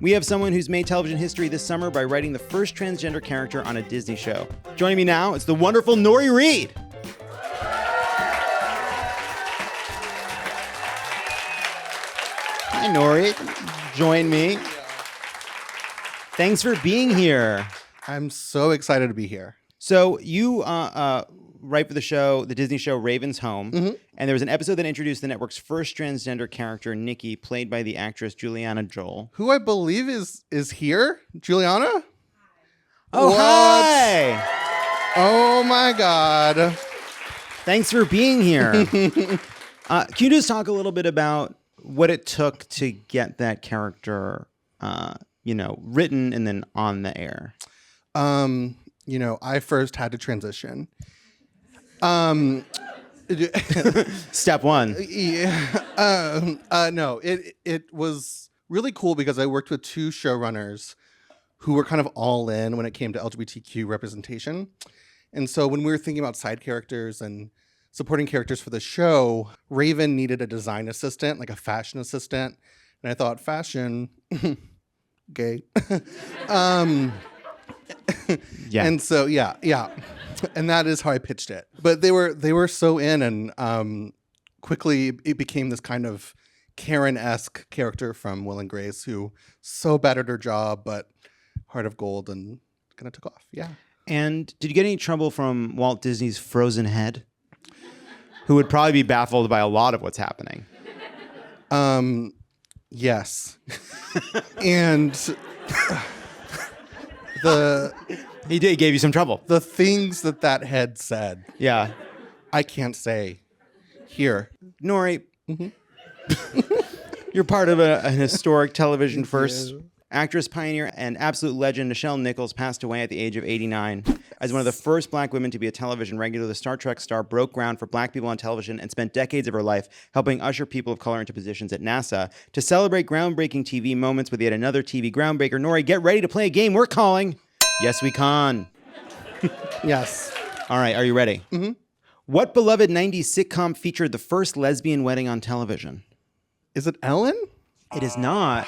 We have someone who's made television history this summer by writing the first transgender character on a Disney show. Joining me now is the wonderful Nori Reed. Hi, Nori. Join me. Thanks for being here. I'm so excited to be here. So you write for the show, the Disney show Raven's Home, and there was an episode that introduced the network's first transgender character, Nikki, played by the actress Juliana Joel. Who I believe is here? Juliana? Oh, what? Hi! Oh my God. Thanks for being here. Can you just talk a little bit about what it took to get that character, written and then on the air? I first had to transition. Step one. No, it was really cool because I worked with two showrunners who were kind of all in when it came to LGBTQ representation. And so when we were thinking about side characters and supporting characters for the show, Raven needed a design assistant, like a fashion assistant. And I thought, fashion, gay. Yeah. And so, yeah. And that is how I pitched it. But they were so in, and quickly it became this kind of Karen-esque character from Will and Grace who so bad at her job, but heart of gold, and kind of took off. Yeah. And did you get any trouble from Walt Disney's frozen head? Who would probably be baffled by a lot of what's happening. Yes. And He gave you some trouble. the things that head said, Yeah. I can't say here. Nori, you're part of an historic television first. Actress, pioneer, and absolute legend Nichelle Nichols passed away at the age of 89. As one of the first black women to be a television regular, the Star Trek star broke ground for black people on television and spent decades of her life helping usher people of color into positions at NASA. To celebrate groundbreaking TV moments with yet another TV groundbreaker, Nori, get ready to play a game we're calling Yes We Con. Yes. All right, are you ready? Mm-hmm. What beloved 90s sitcom featured the first lesbian wedding on television? Is it Ellen? It is not.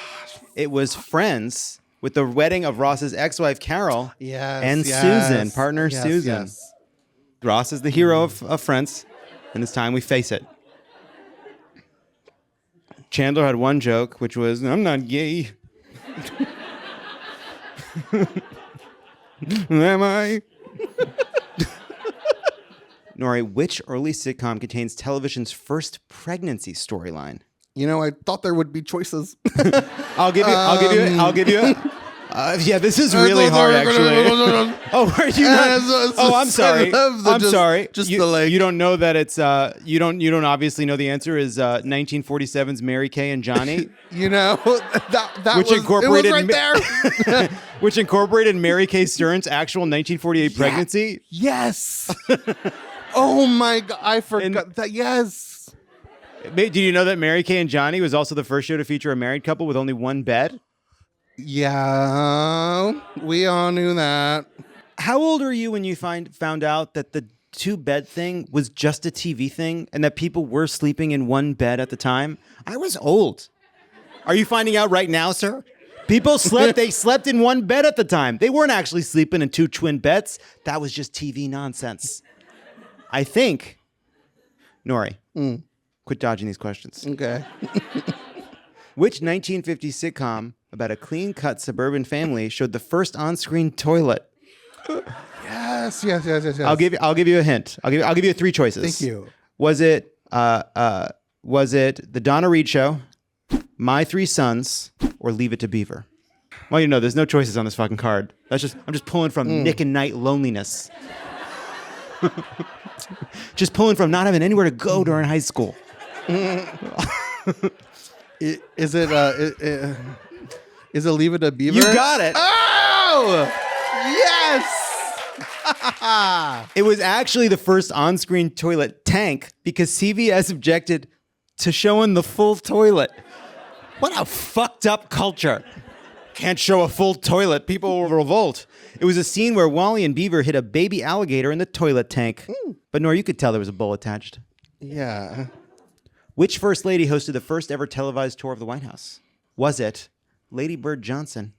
It was Friends, with the wedding of Ross's ex-wife Carol and Susan, partner Susan. Yes. Ross is the hero of Friends, and it's time we face it. Chandler had one joke, which was, I'm not gay. Am I? Nori, which early sitcom contains television's first pregnancy storyline? I thought there would be choices. I'll give you it. Yeah, this is really hard, actually. Oh, are you not? I'm sorry. I'm sorry. Just you, the leg. You don't know that it's. You don't obviously know the answer is 1947's Mary Kay and Johnny. That which was, incorporated it was right there. Which incorporated Mary Kay Stern's actual 1948 pregnancy. Yes. Oh my God! I forgot that. Yes. Did you know that Mary Kay and Johnny was also the first show to feature a married couple with only one bed? Yeah, we all knew that. How old were you when you found out that the two-bed thing was just a TV thing and that people were sleeping in one bed at the time? I was old. Are you finding out right now, sir? People slept, they slept in one bed at the time. They weren't actually sleeping in two twin beds. That was just TV nonsense. I think, Nori, quit dodging these questions. Okay. Which 1950s sitcom about a clean-cut suburban family showed the first on-screen toilet? Yes. I'll give you a hint. I'll give you three choices. Thank you. Was it the Donna Reed Show, My Three Sons, or Leave It to Beaver? Well, there's no choices on this fucking card. I'm just pulling from Nick and Night loneliness. Just pulling from not having anywhere to go during high school. Is it Leave It to Beaver? You got it. Oh! Yes! It was actually the first on-screen toilet tank because CBS objected to showing the full toilet. What a fucked up culture. Can't show a full toilet. People will revolt. It was a scene where Wally and Beaver hit a baby alligator in the toilet tank. But Nor, you could tell there was a bowl attached. Yeah. Which first lady hosted the first ever televised tour of the White House? Was it Lady Bird Johnson.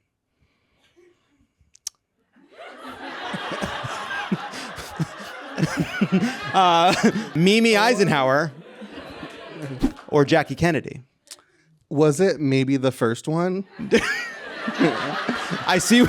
Mimi Eisenhower. Or Jackie Kennedy. Was it maybe the first one? I see.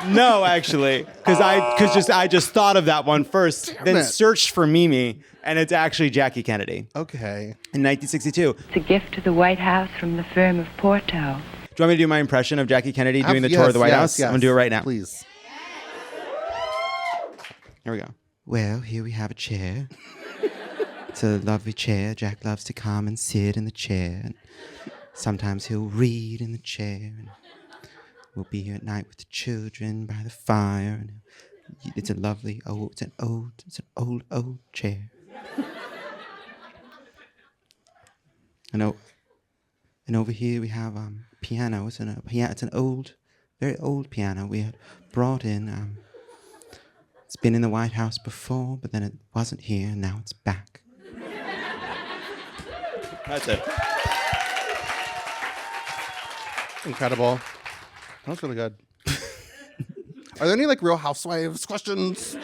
No, actually, because I just thought of that one first, then searched for Mimi, and it's actually Jackie Kennedy. Okay. In 1962. It's a gift to the White House from the firm of Porto. Do you want me to do my impression of Jackie Kennedy doing the tour of the White House? Yes. I'm gonna do it right now. Please. Here we go. Well, here we have a chair. It's a lovely chair. Jack loves to come and sit in the chair. And sometimes he'll read in the chair. And we'll be here at night with the children by the fire. And it's a lovely it's an old chair. And over here we have piano. It's an old, very old piano we had brought in. It's been in the White House before, but then it wasn't here, and now it's back. That's it. Incredible. That was really good. Are there any Real Housewives questions?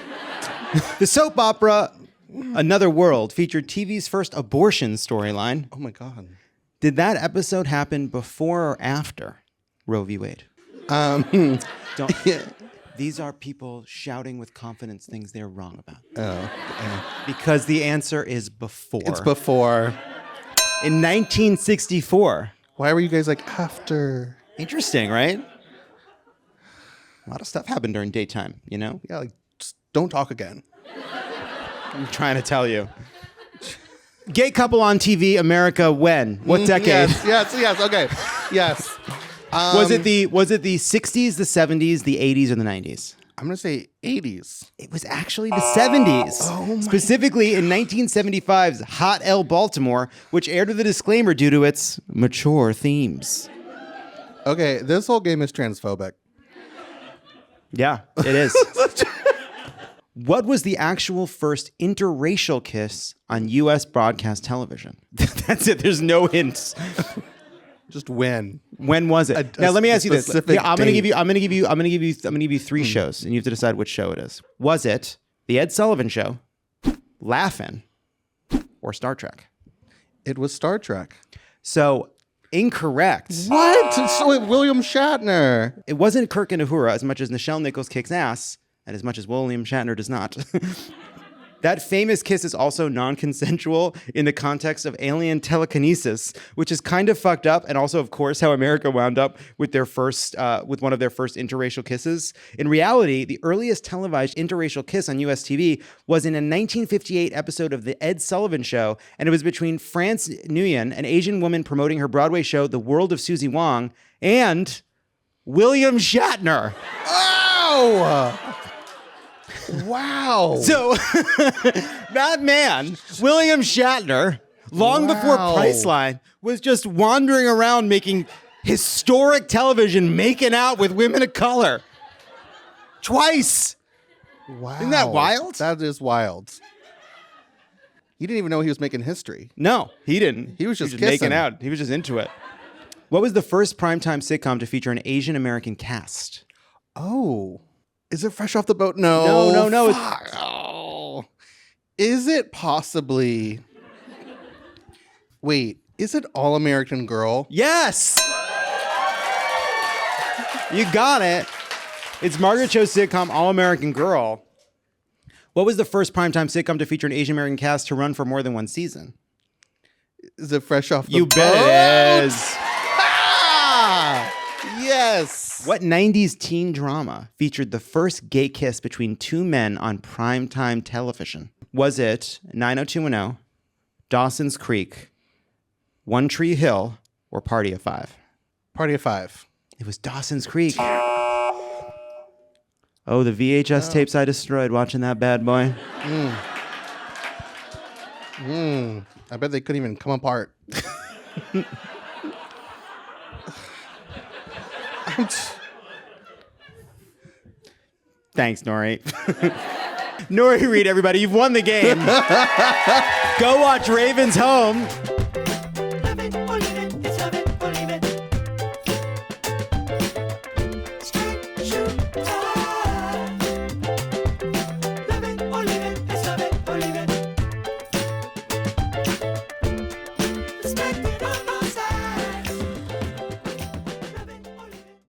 The soap opera Another World featured TV's first abortion storyline. Oh my God. Did that episode happen before or after Roe v. Wade? Don't. These are people shouting with confidence things they're wrong about. Oh. Because the answer is before. It's before. In 1964. Why were you guys after? Interesting, right? A lot of stuff happened during daytime, you know? Yeah, just don't talk again. I'm trying to tell you. Gay couple on TV, America, when? What decade? Yes, okay. Yes. Was it the 60s, the 70s, the 80s, or the 90s? I'm going to say 80s. It was actually the 70s. Oh Specifically in 1975's Hot L Baltimore, which aired with a disclaimer due to its mature themes. Okay, this whole game is transphobic. Yeah, it is. What was the actual first interracial kiss on U.S. broadcast television? That's it. There's no hints. Just when. When was it? Now let me ask you this. specific I'm gonna date. give you three shows, and you have to decide which show it is. Was it the Ed Sullivan Show, Laugh-In, or Star Trek? It was Star Trek. So incorrect. What? So William Shatner. It wasn't Kirk and Uhura as much as Nichelle Nichols kicks ass, and as much as William Shatner does not. That famous kiss is also non-consensual in the context of alien telekinesis, which is kind of fucked up, and also, of course, how America wound up with their first, with one of their first interracial kisses. In reality, the earliest televised interracial kiss on U.S. TV was in a 1958 episode of The Ed Sullivan Show, and it was between France Nguyen, an Asian woman promoting her Broadway show, The World of Susie Wong, and William Shatner. Oh! Wow. So that man, William Shatner, long before Priceline, was just wandering around making historic television, making out with women of color. Twice. Wow. Isn't that wild? That is wild. He didn't even know he was making history. No, he didn't. He was just making kissing. out. He was just into it. What was the first primetime sitcom to feature an Asian American cast? Oh. Is it Fresh Off the Boat? No. No. Fuck. Oh. Is it possibly... Wait, is it All American Girl? Yes! You got it. It's Margaret Cho's sitcom All American Girl. What was the first primetime sitcom to feature an Asian American cast to run for more than one season? Is it Fresh Off the Boat? You bet it is. Ah! Yes. What 90s teen drama featured the first gay kiss between two men on primetime television? Was it 90210, Dawson's Creek, One Tree Hill, or Party of Five? Party of Five. It was Dawson's Creek. Oh, the VHS tapes I destroyed watching that bad boy. I bet they couldn't even come apart. Thanks, Nori. Nori Reed, everybody. You've won the game. Go watch Raven's Home.